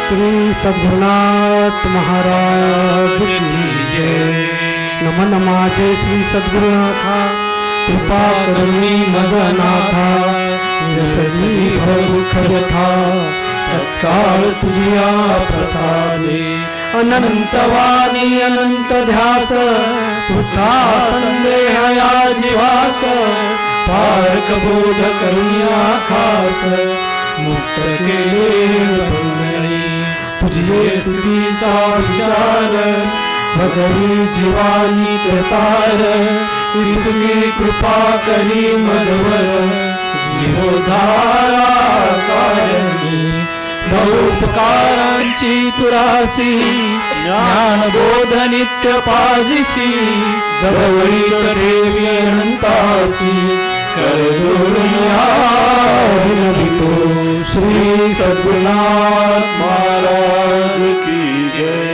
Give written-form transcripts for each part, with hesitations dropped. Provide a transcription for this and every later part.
श्री सद्गुरुनाथ महाराज की जय. नमन माझे श्री सद्गुरुनाथा, कृपा करुणी मज नाथा, निरसली भवदुःख व्यथा, तत्काळ तुझिया प्रसादे. अनंत वाणी अनंत ध्यास, वृथा संदेह या जीवास, पारक बोध करुणिया खास, मुक्त केले बंधनी. तुझे स्तुतीचा विचार, भगवी जीवानी प्रसार, इतकी कृपा करी मजवर, जीवधारा कारणी. बहुपकारांची तुरासी, ज्ञानबोध नित्य पाजिशी, जवळीच देवी अनंतासी, कर जोडून विनवितो. श्री सद्गुरुनाथ महाराज की जय.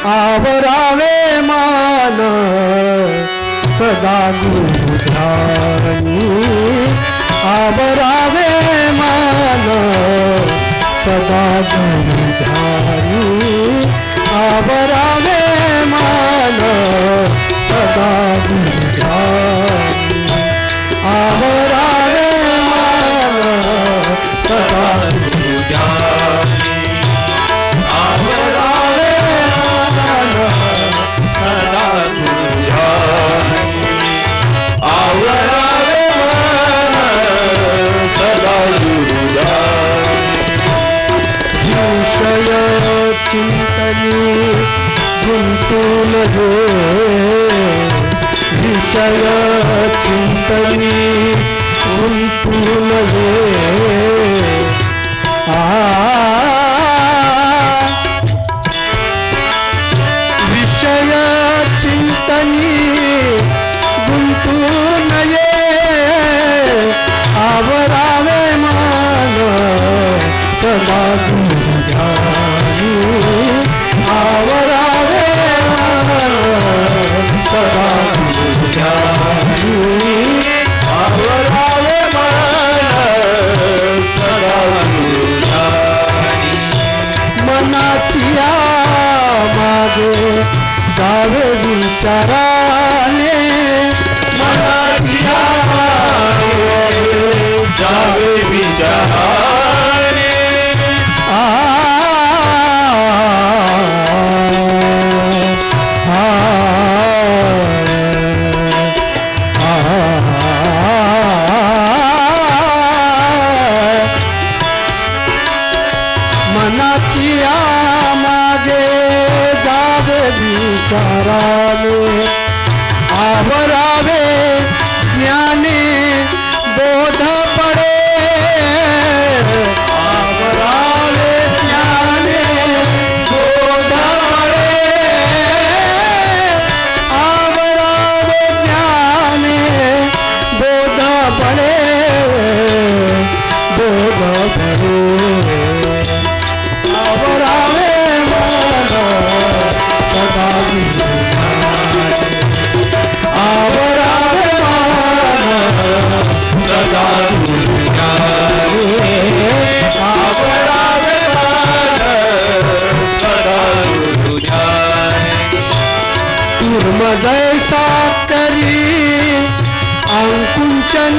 आवरावे मान सदा गुरु ध्यानी. आवरावे मान सदा गुरु ध्यानी. आवरावे मान सदा गुरु ध्यानी. आवरावे मान सदा गुरु ध्यानी. विषय चिंतनी गुंतून जे, विषय चिंतनी गुंतून जे. विषय चिंतनी गुंतून ये, आवरावे मान सदा गुरु ध्यानी. आवरावे मान सदा गुरु ध्यानी. आवरावे मान सदा गुरु ध्यानी. मनाची मागे जावे विचाराने, मनाची मागे जावे विचाराने. मनाची मागे जावे विचाराने. आवरावे ज्ञाने बोध पडे. आवरावे ज्ञाने बोध पडे. आवरावे ज्ञाने बोध पडे. बोध पडे. आवरावे मान सदा गुरु ध्यानी. आवरावे मान सदा गुरु ध्यानी. आवरावे मान सदा गुरु ध्यानी. कूर्म जैसा करी अंकुंचन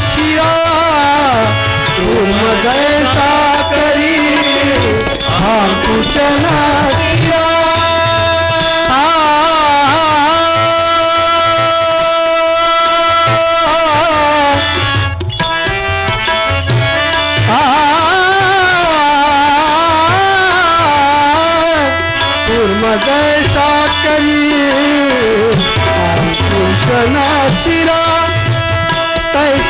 शिरा, कूर्म जैसा करी अंकुंचन शिरा. कूर्म जैसा करी अंकुंचन शिरा. तैसा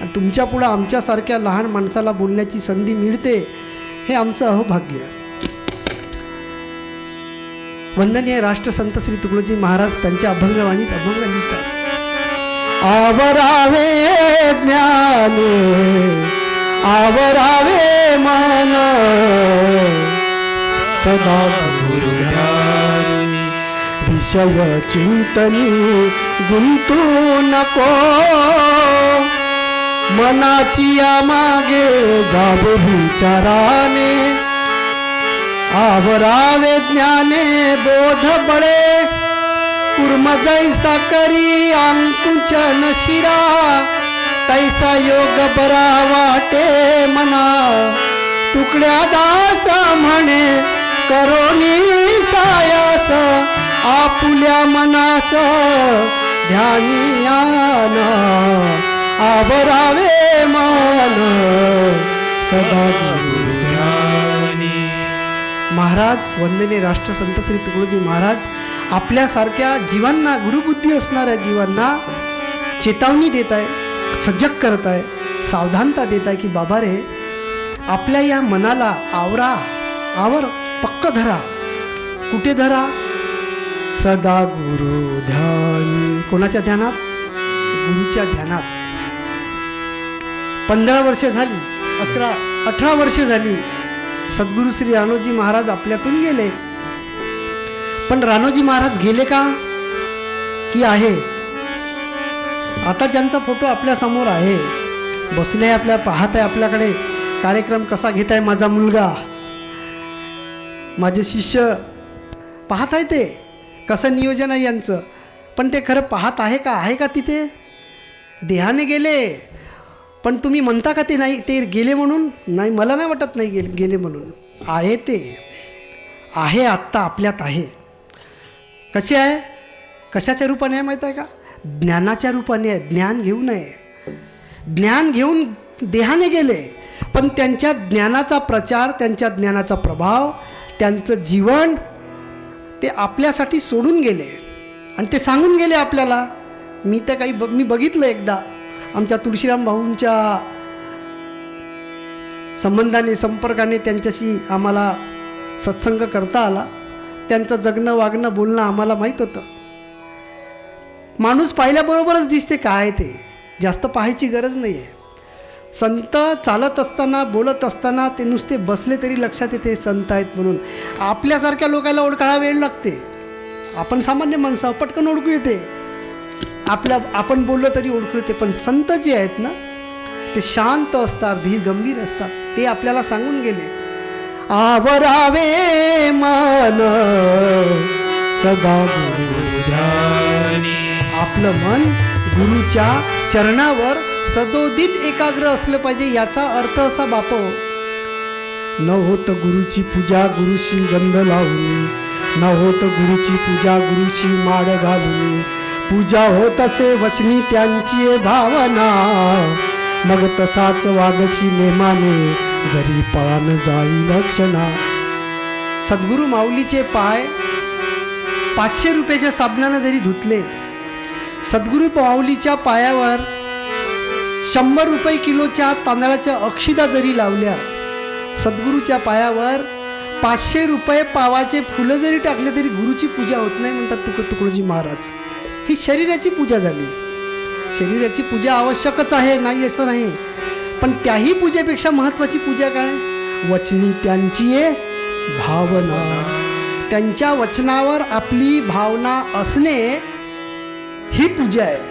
आणि तुमच्या पुढं आमच्यासारख्या लहान माणसाला बोलण्याची संधी मिळते, हे आमचं अहोभाग्य. वंदनीय राष्ट्रसंत श्री तुकडोजी महाराज त्यांच्या अभंगवाणीत अभंग लिहितात. आवरावे ज्ञाने आवरावे मन सदा गुरुध्यानी विषय चिंतनी गुंतू नको मनाची मागे जावे विचाराने आवरावे ज्ञाने बोध बळे कुर्म जैसा करी अंकुचन शिरा तैसा योग बरा वाटे मना तुकड्या दास म्हणे करोनी सायास आपुल्या मनास ध्यानियान आवरावे मन सदा गुरुध्यानी. महाराज वंदनीय राष्ट्रसंत श्री तुकडोजी महाराज आपल्यासारख्या जीवांना, गुरुबुद्धी असणाऱ्या जीवांना चेतावणी देत आहे, सजग करत आहे, सावधानता देत आहे की बाबा रे, आपल्या या मनाला आवर पक्क धरा. कुठे धरा? सदा गुरु ध्यानी. कोणाच्या ध्यानात? गुरुच्या ध्यानात. 15 वर्षे झाली, 18 वर्षे झाली, सद्गुरू श्री राणोजी महाराज आपल्यातून गेले. पण राणोजी महाराज गेले का की आहे? आता ज्यांचा फोटो आपल्या समोर आहे, बसले आहे, आपल्या पाहत आहे, आपल्याकडे कार्यक्रम कसा घेत आहे माझा मुलगा, माझे शिष्य पाहत आहे ते कसं नियोजन आहे यांचं. पण ते खरं पाहत आहे का? आहे का तिथे? देहाने गेले, पण तुम्ही म्हणता का ते नाही, ते गेले म्हणून? नाही, मला नाही वाटत नाही गेले म्हणून. आहे, ते आहे, आत्ता आपल्यात आहे. कशी आहे? कशाच्या रूपाने आहे माहीत आहे का? ज्ञानाच्या रूपाने आहे. ज्ञान घेऊन आहे. ज्ञान घेऊन देहाने गेले, पण त्यांच्या ज्ञानाचा प्रचार, त्यांच्या ज्ञानाचा प्रभाव, त्यांचं जीवन ते आपल्यासाठी सोडून गेले आणि ते सांगून गेले आपल्याला. मी बघितलं एकदा आमच्या तुळशीराम भाऊंच्या संबंधाने, संपर्काने त्यांच्याशी आम्हाला सत्संग करता आला. त्यांचं जगणं, वागणं, बोलणं आम्हाला माहीत होतं. माणूस पाहिल्याबरोबरच दिसते काय ते, जास्त पाहायची गरज नाही आहे. संत चालत असताना, बोलत असताना ते नुसते बसले तरी लक्षात येते संत आहेत म्हणून. आपल्यासारख्या लोकांना ओळखायला वेळ लागते. आपण सामान्य माणसं, पटकन ओळखू येते. आपण बोललो तरी ओळखू येते. पण संत जे आहेत ना, ते शांत असतात, धीर गंभीर असतात. ते आपल्याला सांगून गेले, आवरावे मन सदा गुरुध्यानी. आपलं मन गुरुच्या चरणावर सदोदित एकाग्र असलं पाहिजे. याचा अर्थ असा बाप, न होत गुरुची पूजा गुरुशी गंध लावून, न होत गुरुची पूजा गुरुशी माड घालून, पूजा होत असे वचनी त्यांची भावना, मग तसाच वागशी नेमाने जरी पान जाई लक्षणा. सद्गुरू माऊलीचे पाय 500 रुपयाच्या साबणानं जरी धुतले, सद्गुरू माऊलीच्या पायावर 100 रुपये किलोच्या तांदळाच्या अक्षिदा जरी लावल्या, सद्गुरूच्या पायावर 500 रुपये पावाचे फुलं जरी टाकले तरी गुरुची पूजा होत नाही म्हणतात तुकडोजी महाराज. ही शरीराची पूजा झाली. शरीराची पूजा आवश्यकच आहे, नाही असं नाही. पण त्याही पूजेपेक्षा महत्त्वाची पूजा काय? वचनी त्यांची भावना. त्यांच्या वचनावर आपली भावना असणे ही पूजा आहे.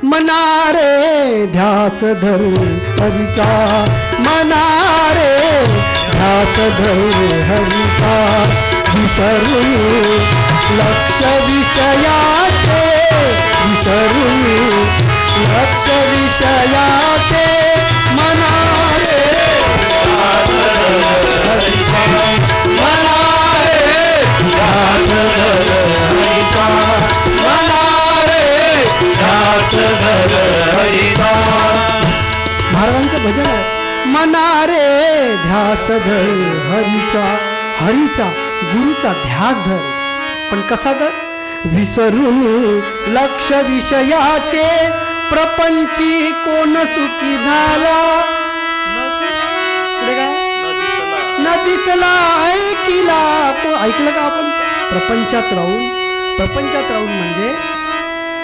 मनारे ध्यास धरू हरीचा, मनारे ध्यास धरू हरीचा, विसरून लक्ष विषयाचे, विसरून लक्ष विषयाचे, मनारे ध्यास धरू हरीचा, मनारे ध्यास धरू हरीचा, महाराजांचं भजन आहे. मनारे ध्यास धर हरीचा, हरीचा गुरुचा ध्यास धर. पण कसा धर? विसरून लक्ष विषयाचे, प्रपंची कोण सुखी झाला न दिसला ऐकिला. ऐकलं का आपण? प्रपंचात राहून म्हणजे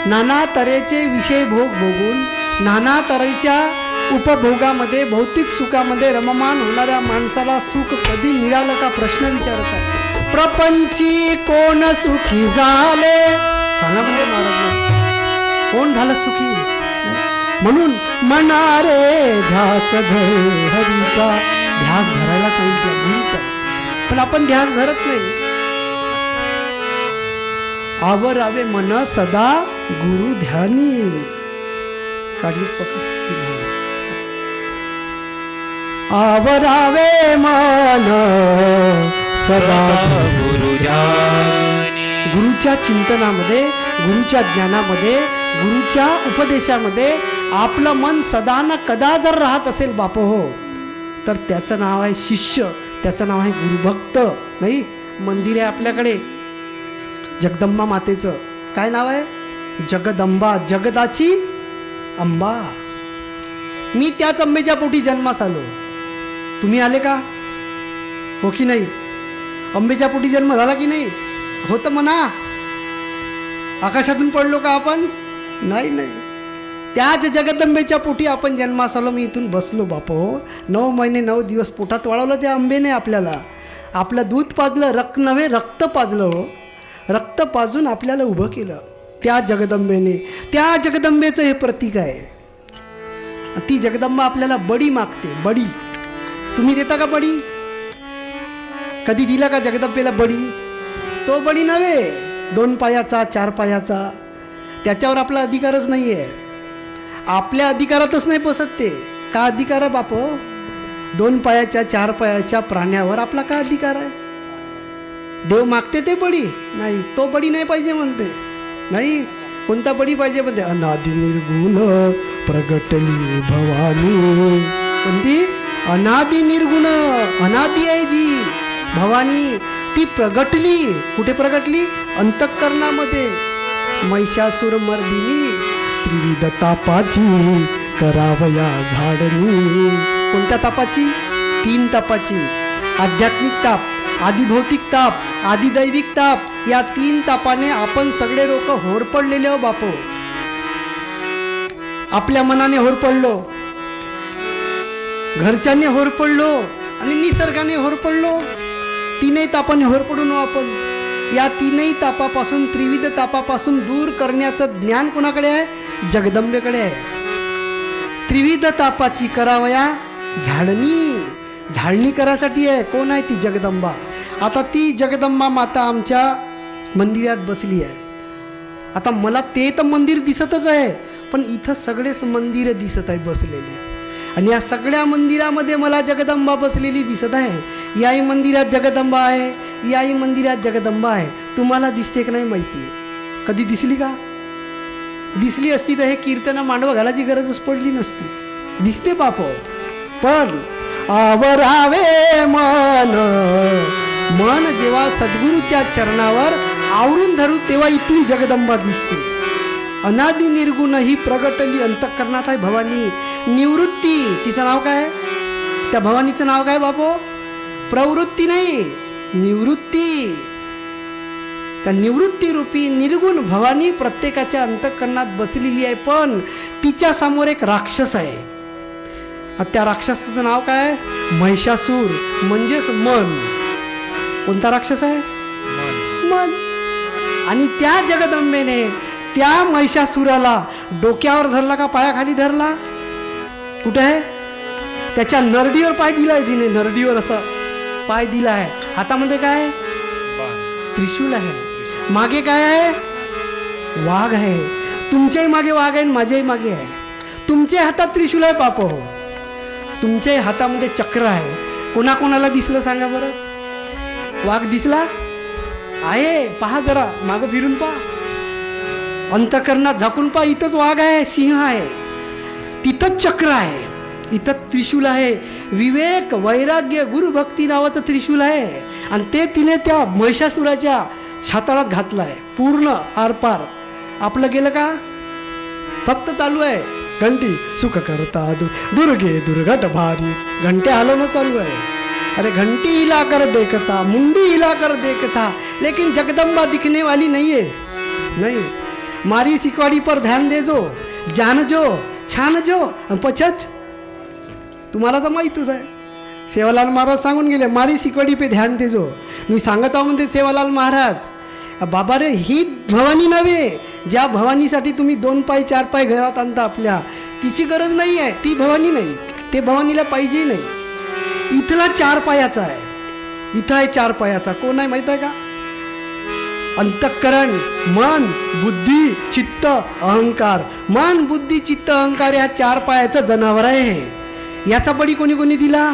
नाना तऱ्हेचे विषय भोग भोगून नाना तऱ्हेच्या उपभोगामध्ये भौतिक सुखामध्ये रममान होणाऱ्या माणसाला सुख कधी मिळालं का प्रश्न विचारत आहे. प्रपंची कोण सुखी झाले सांगा म्हणजे महाराज कोण झालं सुखी. म्हणून मनारे ध्यास धरे हरीचा. ध्यास धरायला सांगितलं गुरुचा, पण आपण ध्यास धरत नाही. आवरावे मन सदा गुरु ध्यानी. काढली पकड. आवरावे मन सदा गुरु ध्यानी. गुरुच्या चिंतनामध्ये, गुरुच्या ज्ञानामध्ये, गुरुच्या उपदेशामध्ये आपलं मन सदा न कदा जर राहत असेल बाप हो, तर त्याचं नाव आहे शिष्य, त्याचं नाव आहे गुरुभक्त. नाही, मंदिर आहे आपल्याकडे जगदंबा मातेचं. काय नाव आहे? जगदंबा, जगदाची अंबा. मी त्याच अंबेच्या पोटी जन्मास आलो. तुम्ही आले का? हो की नाही? अंबेच्या पोटी जन्म झाला की नाही? होतं म्हणा. आकाशातून पडलो का आपण? नाही. त्याच जगदंबेच्या पोटी आपण जन्मास आलो. मी इथून बसलो बाप हो. 9 महिने 9 दिवस पोटात वाळवलं त्या आंबेने आपल्याला. आपलं दूध पाजलं, रक्त नव्हे रक्त पाजलं हो. रक्त पाजून आपल्याला उभं केलं त्या जगदंबेने. त्या जगदंबेचं हे प्रतीक आहे. ती जगदंबा आपल्याला बडी मागते. बडी तुम्ही देता का? बडी कधी दिला का जगदंबेला बडी? तो बडी नव्हे 2 पायाचा 4 पायाचा. त्याच्यावर आपला अधिकारच नाही आहे. आपल्या अधिकारातच नाही बसत ते. का अधिकार आहे बाप? 2 पायाच्या 4 पायाच्या प्राण्यावर आपला का अधिकार आहे? देव मागते ते बडी नाही. तो बडी नाही पाहिजे म्हणते. नाही, कोणता बडी पाहिजे म्हणते? अनादि निर्गुण प्रगटली भवानी. कोणती? अनादि निर्गुण. अनादि आहे जी भवानी, ती प्रगटली. कुठे प्रगटली? अंतःकरणामध्ये. महिषासुर मर्दिनी त्रिविध तापाची करावया झाडणी. कोणत्या तापाची? 3 तापाची. आध्यात्मिक ताप, आदिभौतिक ताप, आदिदैविक ताप. या 3 तापाने आपण सगळे लोक होरपडलेले हो बापो. आपल्या मनाने होरपडलो, घरच्यांनी होरपडलो आणि निसर्गाने होरपडलो. 3ही तापाने होरपडून आपण. या 3ही तापापासून, त्रिविध तापापासून दूर करण्याचं ज्ञान कोणाकडे आहे? जगदंबेकडे आहे. त्रिविध तापाची करावया झाडणी. झाडणी करासाठी आहे. कोण आहे? ती जगदंबा. आता ती जगदंबा माता आमच्या मंदिरात बसली आहे. आता मला ते तर मंदिर दिसतच आहे, पण इथं सगळेच मंदिरं दिसत आहे बसलेले. आणि या सगळ्या मंदिरामध्ये मला जगदंबा बसलेली दिसत आहे. याही मंदिरात जगदंबा आहे, याही मंदिरात जगदंबा आहे. तुम्हाला दिसते की नाही माहिती आहे? कधी दिसली का? दिसली असती तर हे कीर्तन मांडव घालायची गरजच पडली नसती. दिसते बाप. पण आवरावे मन. मन जेव्हा सद्गुरूच्या चरणावर आवरून धरू तेव्हा इथून जगदंबा दिसते. अनादि निर्गुण ही प्रगटली अंतःकरणात आहे भवानी. निवृत्ती, तिचं नाव काय? त्या भवानीचं नाव काय बापो? प्रवृत्ती नाही, निवृत्ती. त्या निवृत्ती रूपी निर्गुण भवानी प्रत्येकाच्या अंतःकरणात बसलेली आहे. पण तिच्या समोर एक राक्षस आहे. त्या राक्षसाचं नाव काय? महिषासूर, म्हणजेच मन. कोणता राक्षस आहे? मन. आणि त्या जगदंबेने त्या महिषासुराला डोक्यावर धरला का पायाखाली धरला? कुठे आहे? त्याच्या नरडीवर पाय दिलाय तिने. नरडीवर असं पाय दिला आहे. हातामध्ये काय? त्रिशूल आहे. मागे काय आहे? वाघ आहे. तुमच्याही मागे वाघ आहे, माझ्याही मागे आहे. तुमच्या हातात त्रिशूल आहे पाप हो. तुमच्याही हातामध्ये चक्र आहे. कोणाकोणाला दिसलं सांगा बरं? वाघ दिसला आहे? पहा जरा मागं फिरून पहा, अंतःकरणात झाकून पहा. इथंच वाघ आहे, सिंह आहे, तिथंच चक्र आहे, इथं त्रिशूल आहे. विवेक, वैराग्य, गुरुभक्ती नावाचं त्रिशूल आहे. आणि ते तिने त्या महिषासुराच्या छाताळात घातलं आहे. पूर्ण आरपार. आपलं गेलं का? फक्त चालू आहे घंटी सुख करता दुर्गे दुर्घट भारी, घंटे हलवणं चालू आहे. अरे घंटी हिला कर देखता, मुंडी हिला कर देखता, लेकिन जगदम्बा दिखने वाली नहीं है. नहीं, मारी सिकवाड़ी पर ध्यान दे जो, जान जो, छान जो, पछत. तुम्हाला तर माहीतच आहे, सेवालाल महाराज सांगून गेले, मारी सिकवाडी पे ध्यान दे जो. मी सांगत आहो म्हणते सेवालाल महाराज, बाबा रे ही भवानी नव्हे, ज्या भवानीसाठी तुम्ही 2 पाय 4 पाय घरात आणता आपल्या, तिची गरज नाही आहे, ती भवानी नाही, ते भवानीला पाहिजे नाही. इथला 4 पायाचा आहे, इथं आहे 4 पायाचा. कोण आहे माहीत आहे का? अंतःकरण, मन, बुद्धी, चित्त, अहंकार. मन, बुद्धी, चित्त, अहंकार या 4 पायाचं जनावर आहे. याचा बळी कोणी कोणी दिला?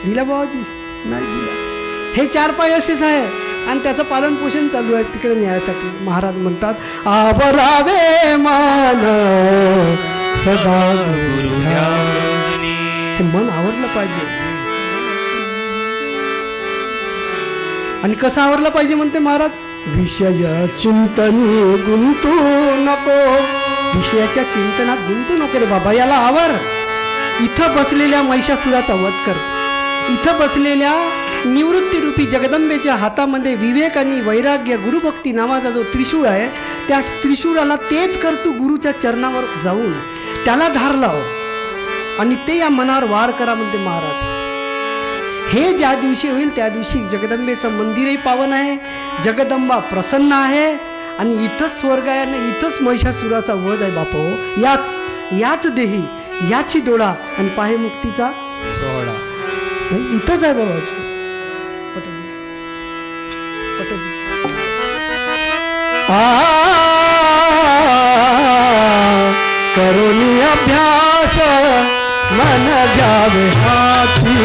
दिला बाबाजी? नाही दिला. हे 4 पाय असेच आहे आणि त्याचं पालन पोषण चालू आहे तिकडे न्यायासाठी. महाराज म्हणतात, आवरावे मान सदा गुरु ध्यानी. हे मन आवरलं पाहिजे. आणि कसं आवरलं पाहिजे म्हणते महाराज? विषय चिंतनी गुंतू नको. विषयाच्या चिंतनात गुंतू नको रे बाबा, याला आवर. इथं बसलेल्या महिषासुराचा वध कर. इथं बसलेल्या निवृत्तीरूपी जगदंबेच्या हातामध्ये विवेक आणि वैराग्य गुरुभक्ती नावाचा जो त्रिशूळ आहे, त्या त्रिशूळाला तेच कर तू गुरुच्या चरणावर जाऊन, त्याला धार लाव आणि ते या मनावर वार करा म्हणते महाराज. हे ज्या दिवशी होईल त्या दिवशी जगदंबेचं मंदिरही पावन आहे, जगदंबा प्रसन्न आहे आणि इथंच स्वर्ग आहे आणि इथंच महिषासुराचा वध आहे बापो. याच देही, याची डोळा आणि पाहे मुक्तीचा सोहळा इथंच आहे बाबाजी. करोनी अभ्यास मन घ्यावे हाती.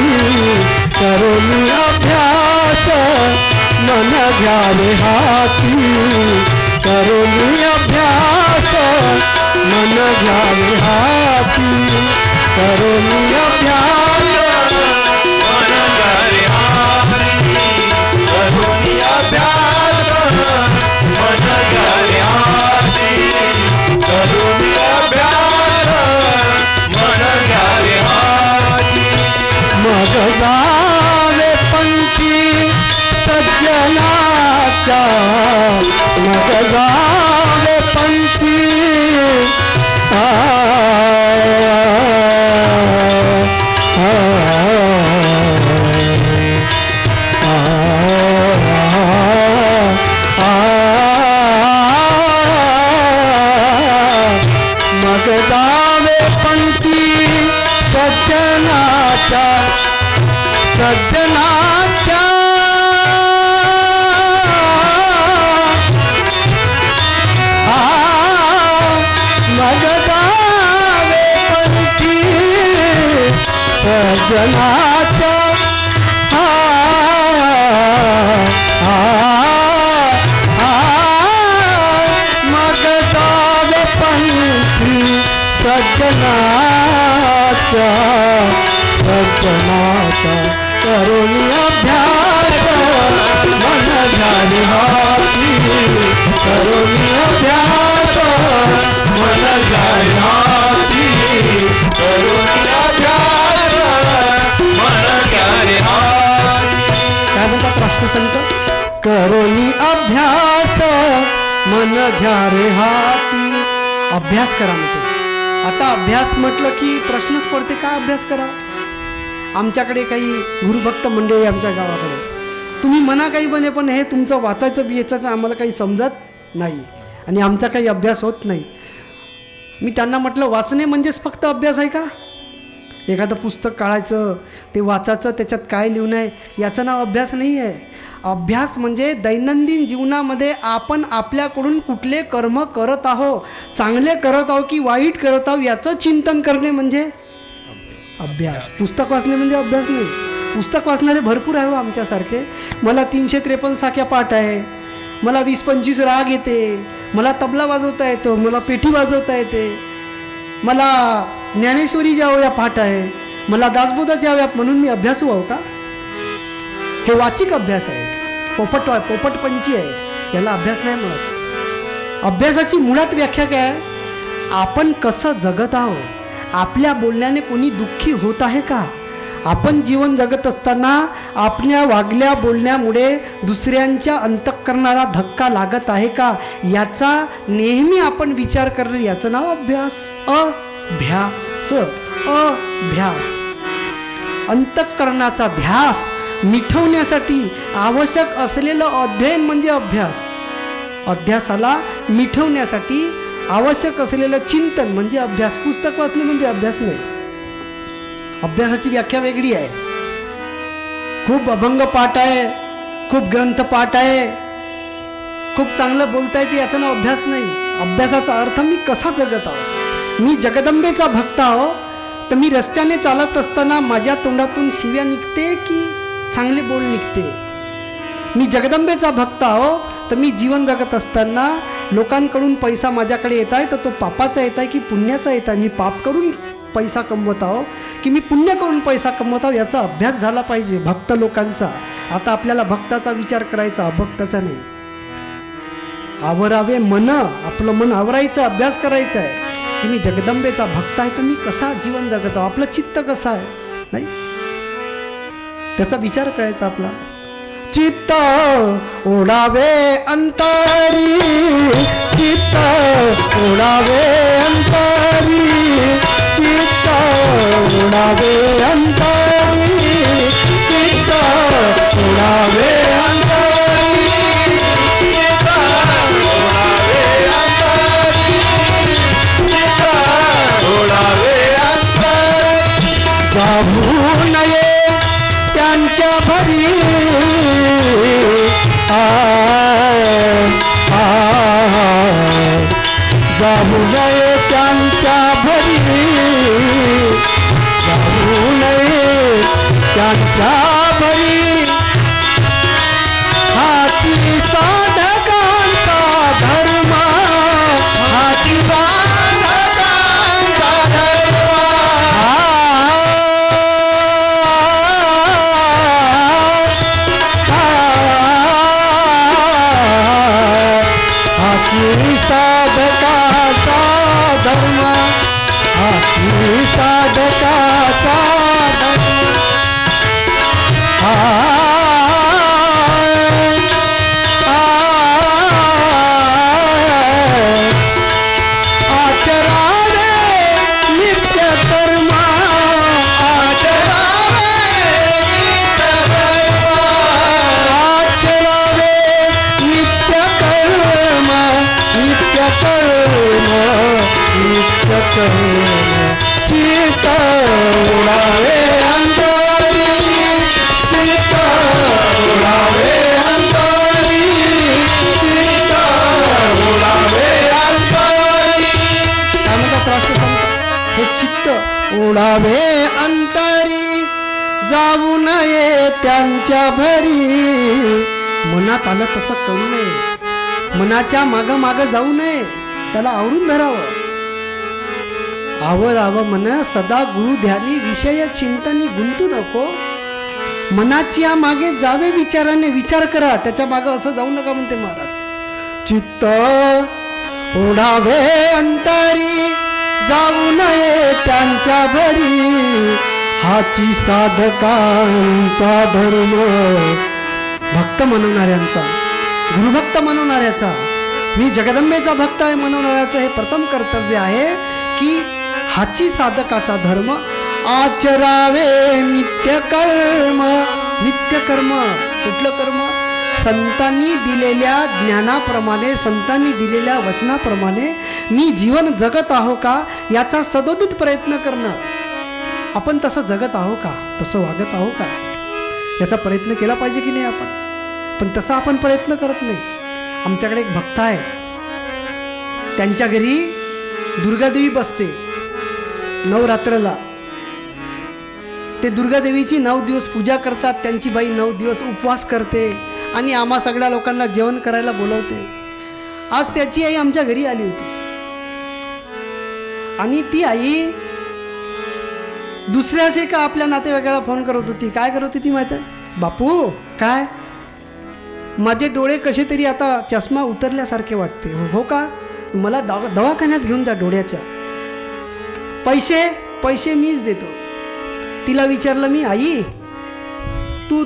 करोनी अभ्यास मन घ्यावे हाती. करोनी अभ्यास मन घ्यावे हाती. करोनी अभ्यास मन घ्यावे हाती. करोनी अभ्यास मन घ्यावे हाती. करोनी अभ्यास मन घ्यावे हाती. मग जावे पंथी सज्जनाचा. मग जावे पंथी मग जावे पंथी सज्जनाचा. सज्जनाचा मग जावे पंथी सज्जनाचा. मग जावे पंथी सज्जनाचा. सज्जनाचा करोनी अभ्यास मन घ्यावे हाती. करोनी अभ्यास मन घ्यावे हाती. करोनी अभ्यास मन घ्यावे हाती. काय म्हणतात राष्ट्रसंत? करोनी अभ्यास मन घ्यावे हाती. अभ्यास करा म्हणते. आता अभ्यास म्हटलं की प्रश्नच पडते, का अभ्यास करा? आमच्याकडे काही गुरुभक्त मंडळी आमच्या गावाकडे, तुम्ही म्हणा काही बने, पण हे तुमचं वाचायचं बियाचं आम्हाला काही समजत नाही आणि आमचा काही अभ्यास होत नाही. मी त्यांना म्हटलं, वाचणे म्हणजेच फक्त अभ्यास आहे का? एखादं पुस्तक काढायचं, ते वाचायचं, त्याच्यात काय लिहून आहे, याचं नाव अभ्यास नाही आहे. अभ्यास म्हणजे दैनंदिन जीवनामध्ये आपण आपल्याकडून कुठले कर्म करत आहोत, चांगले करत आहोत की वाईट करत आहोत, याचं चिंतन करणे म्हणजे अभ्यास. पुस्तक वाचणे म्हणजे अभ्यास नाही. पुस्तक वाचणारे भरपूर आहे हो आमच्यासारखे. मला 353 साख्या पाठ आहे, मला 20-25 राग येते, मला तबला वाजवता येतो, मला पेठी वाजवता येते, मला ज्ञानेश्वरी ज्यावया पाठ आहे, मला दासबोधात याव्या, म्हणून मी अभ्यासू आहो का? हे वाचिक अभ्यास आहे, पोपटपंची आहे, याला अभ्यास नाही म्हणत. अभ्यासाची मुळात व्याख्या काय आहे? आपण कसं जगत आहोत, आपल्या बोलण्याने कोणी दुःखी होत आहे का, आपण जीवन जगत असताना आपल्या वागल्या बोलण्यामुळे दुसऱ्यांच्या अंतःकरणाला धक्का लागत आहे का, याचा नेहमी आपण विचार करणं, याचं नाव अभ्यास. अभ्यास. अंतःकरणाचा ध्यास मिटवण्यासाठी आवश्यक असलेलं अध्ययन म्हणजे अभ्यास. अध्यासाला मिटवण्यासाठी आवश्यक असलेलं चिंतन म्हणजे अभ्यास. पुस्तक वाचणे म्हणजे अभ्यास नाही. अभ्यासाची व्याख्या वेगळी आहे. खूप अभंग पाठ आहे, खूप ग्रंथपाठ आहे, खूप चांगलं बोलता येते, याचा नाव अभ्यास नाही. अभ्यासाचा अर्थ मी कसा जगत आहो. मी जगदंबेचा भक्त आहो तर मी रस्त्याने चालत असताना माझ्या तोंडातून शिव्या निघते की चांगले बोल निघते. मी जगदंबेचा भक्त आहो तर मी जीवन जगत असताना लोकांकडून पैसा माझ्याकडे येत आहे तर तो पापाचा येत आहे की पुण्याचा येत आहे. मी पाप करून पैसा कमवत आहो की मी पुण्य करून पैसा कमवत आहो, याचा अभ्यास झाला पाहिजे भक्त लोकांचा. आता आपल्याला भक्ताचा विचार करायचा, अभक्ताचा नाही. आवरावे मन, आपलं मन आवरायचं, अभ्यास करायचा आहे की मी जगदंबेचा भक्त आहे तर मी कसा जीवन जगत आहो, आपलं चित्त कसं आहे, नाही त्याचा विचार करायचा आपला. चित्त ओढावे अंतरी, चित्त ओढावे अंतरी, चित्त ओढावे अंतरी, चित्त ओढावे अंतरी, चित्त ओढावे अंतरी, चित्त ओढावे अंतरी. जाऊ नये त्यांच्या भरी, जाऊ नये त्यांच्या भरी, जाऊ नये त्यांच्या भरी. हाची साधकांचा धर्म, हाची साधकांचा धर्म, हाची साधकाचा धर्म, हाची साधकाचा धर्म. आचरावे नित्य कर्म, आचरावे नित्य कर्म, आचरावे नित्य कर्म, नित्य कर्म, नित्य कर्म. चित्त ओढावे अंतरी, चित्त ओढावे अंतरी, चित्त ओढावे अंतरी. काय म्हणतात राष्ट्रसंत, हे चित्त ओढावे अंतरी, जाऊ नये त्यांच्या भरी. मनात आलं तसं करू नये, मनाच्या मागं मागं जाऊ नये, त्याला आवरून धरावं. आवरावं मन सदा गुरु ध्यानी, विषय चिंतनी गुंतू नको. मनाच्या मागे जावे विचाराने, विचार करा, त्याच्या मागं असं जाऊ नका म्हणते महाराज. चित्त ओढावे अंतरी, जाऊ नये त्यांच्या भरी. हाची साधकांचा धर्म, भक्त म्हणवणाऱ्यांचा, गुरुभक्त म्हणवणाऱ्याचा, मी जगदंबेचा भक्त आहे म्हणवणाऱ्याचं हे प्रथम कर्तव्य आहे की हाची साधकाचा धर्म आचरावे. नित्य कर्म, नित्य कर्म, कुठलं कर्म, संतांनी दिलेल्या ज्ञानाप्रमाणे, संतांनी दिलेल्या वचनाप्रमाणे मी जीवन जगत आहो का याचा सदोदित प्रयत्न करणं. आपण तसं जगत आहो का, तसं वागत आहो का, याचा प्रयत्न केला पाहिजे की नाही आपण. पण तसा आपण प्रयत्न करत नाही. आमच्याकडे एक भक्त आहे, त्यांच्या घरी दुर्गादेवी बसते नवरात्रला. ते दुर्गादेवीची 9 दिवस पूजा करतात, त्यांची बाई 9 दिवस उपवास करते आणि आम्हा सगळ्या लोकांना जेवण करायला बोलवते. आज त्याची आई आमच्या घरी आली होती आणि ती आई दुसऱ्याच एका आपल्या नातेवाईकाला फोन करत होती. काय करत होती माहिती आहे, बापू काय माझे डोळे कसे तरी आता चष्मा उतरल्यासारखे वाटते. हो का, मला दवाखान्यात घेऊन जा डोळ्याच्या. पैसे मीच देतो. तिला विचारलं मी, आई तू